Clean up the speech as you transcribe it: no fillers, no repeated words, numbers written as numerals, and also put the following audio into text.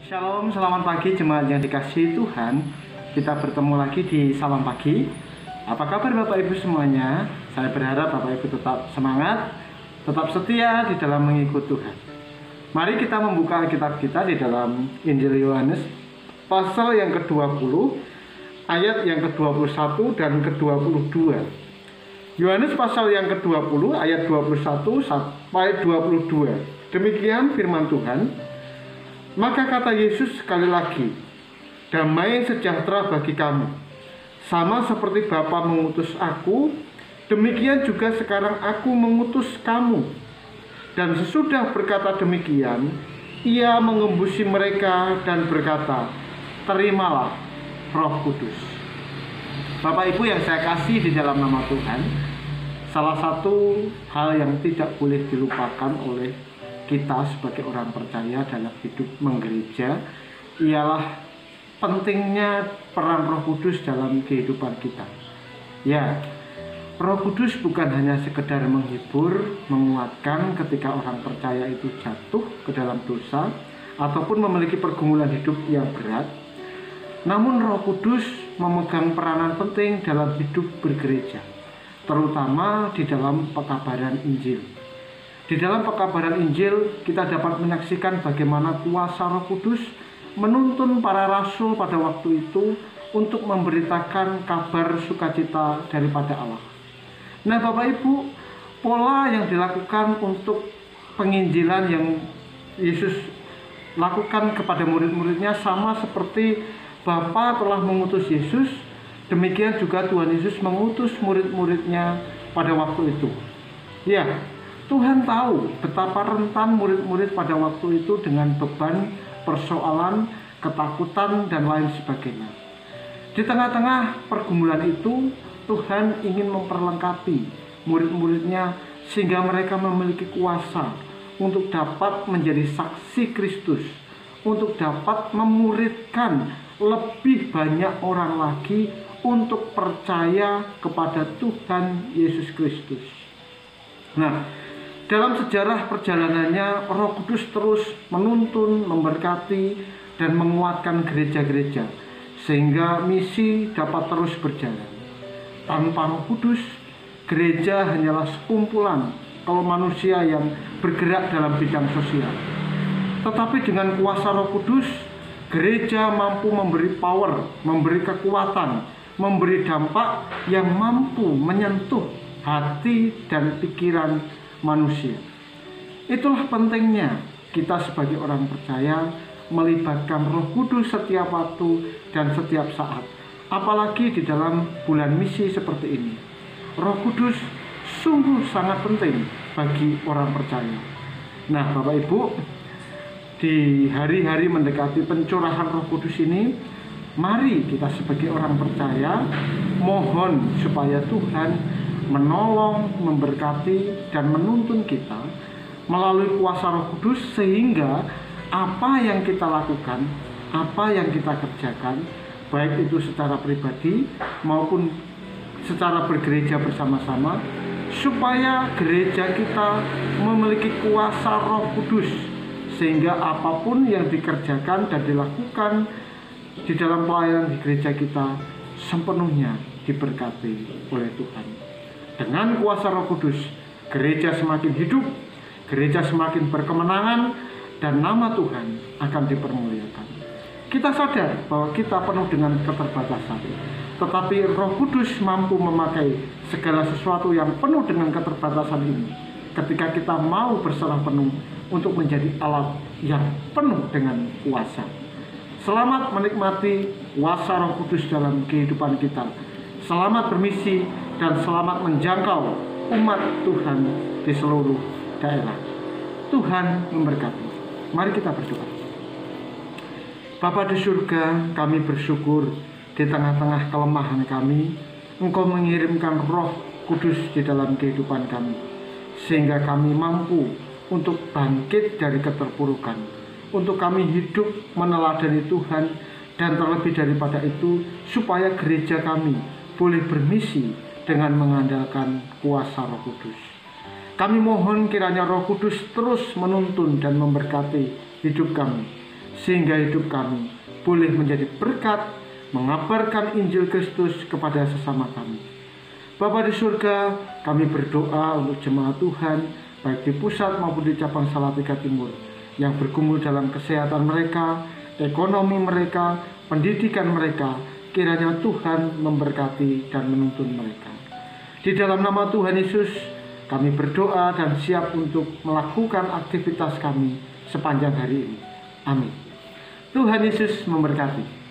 Shalom, selamat pagi jemaat yang dikasihi Tuhan. Kita bertemu lagi di Salam Pagi. Apa kabar Bapak Ibu semuanya? Saya berharap Bapak Ibu tetap semangat, tetap setia di dalam mengikut Tuhan. Mari kita membuka Alkitab kita di dalam Injil Yohanes pasal yang ke-20, ayat yang ke-21 dan ke-22. Yohanes pasal yang ke-20 ayat 21 sampai 22. Demikian firman Tuhan. Maka kata Yesus sekali lagi, damai sejahtera bagi kamu. Sama seperti Bapa mengutus aku, demikian juga sekarang aku mengutus kamu. Dan sesudah berkata demikian, ia mengembusi mereka dan berkata, terimalah Roh Kudus. Bapak Ibu yang saya kasih di dalam nama Tuhan, salah satu hal yang tidak boleh dilupakan oleh kita sebagai orang percaya dalam hidup menggereja ialah pentingnya peran Roh Kudus dalam kehidupan kita. Ya, Roh Kudus bukan hanya sekedar menghibur, menguatkan ketika orang percaya itu jatuh ke dalam dosa ataupun memiliki pergumulan hidup yang berat. Namun Roh Kudus memegang peranan penting dalam hidup bergereja, terutama di dalam pekabaran Injil. Di dalam pekabaran Injil, kita dapat menyaksikan bagaimana kuasa Roh Kudus menuntun para rasul pada waktu itu untuk memberitakan kabar sukacita daripada Allah. Nah, Bapak Ibu, pola yang dilakukan untuk penginjilan yang Yesus lakukan kepada murid-muridnya sama seperti Bapa telah mengutus Yesus, demikian juga Tuhan Yesus mengutus murid-muridnya pada waktu itu. Ya, Tuhan tahu betapa rentan murid-murid pada waktu itu dengan beban, persoalan, ketakutan, dan lain sebagainya. Di tengah-tengah pergumulan itu, Tuhan ingin memperlengkapi murid-muridnya sehingga mereka memiliki kuasa untuk dapat menjadi saksi Kristus, untuk dapat memuridkan lebih banyak orang lagi untuk percaya kepada Tuhan Yesus Kristus. Nah, dalam sejarah perjalanannya, Roh Kudus terus menuntun, memberkati, dan menguatkan gereja-gereja sehingga misi dapat terus berjalan. Tanpa Roh Kudus, gereja hanyalah sekumpulan kaum manusia yang bergerak dalam bidang sosial. Tetapi dengan kuasa Roh Kudus, gereja mampu memberi power, memberi kekuatan, memberi dampak yang mampu menyentuh hati dan pikiran manusia. Itulah pentingnya kita sebagai orang percaya melibatkan Roh Kudus setiap waktu dan setiap saat, apalagi di dalam bulan misi seperti ini. Roh Kudus sungguh sangat penting bagi orang percaya. Nah, Bapak Ibu, di hari-hari mendekati pencurahan Roh Kudus ini, mari kita sebagai orang percaya mohon supaya Tuhan menolong, memberkati, dan menuntun kita melalui kuasa Roh Kudus sehingga apa yang kita lakukan, apa yang kita kerjakan, baik itu secara pribadi maupun secara bergereja bersama-sama, supaya gereja kita memiliki kuasa Roh Kudus sehingga apapun yang dikerjakan dan dilakukan di dalam pelayanan di gereja kita sepenuhnya diberkati oleh Tuhan. Dengan kuasa Roh Kudus, gereja semakin hidup, gereja semakin berkemenangan, dan nama Tuhan akan dipermuliakan. Kita sadar bahwa kita penuh dengan keterbatasan, tetapi Roh Kudus mampu memakai segala sesuatu yang penuh dengan keterbatasan ini ketika kita mau berserah penuh untuk menjadi alat yang penuh dengan kuasa. Selamat menikmati kuasa Roh Kudus dalam kehidupan kita. Selamat bermisi dan selamat menjangkau umat Tuhan di seluruh daerah. Tuhan memberkati. Mari kita berdoa. Bapa di surga, kami bersyukur di tengah-tengah kelemahan kami, Engkau mengirimkan Roh Kudus di dalam kehidupan kami, sehingga kami mampu untuk bangkit dari keterpurukan, untuk kami hidup meneladani Tuhan, dan terlebih daripada itu, supaya gereja kami boleh bermisi dengan mengandalkan kuasa Roh Kudus. Kami mohon kiranya Roh Kudus terus menuntun dan memberkati hidup kami, sehingga hidup kami boleh menjadi berkat mengabarkan Injil Kristus kepada sesama kami. Bapa di surga, kami berdoa untuk jemaat Tuhan, baik di pusat maupun di cabang Salatiga Timur, yang bergumul dalam kesehatan mereka, ekonomi mereka, pendidikan mereka. Kiranya Tuhan memberkati dan menuntun mereka. Di dalam nama Tuhan Yesus, kami berdoa dan siap untuk melakukan aktivitas kami sepanjang hari ini. Amin. Tuhan Yesus memberkati.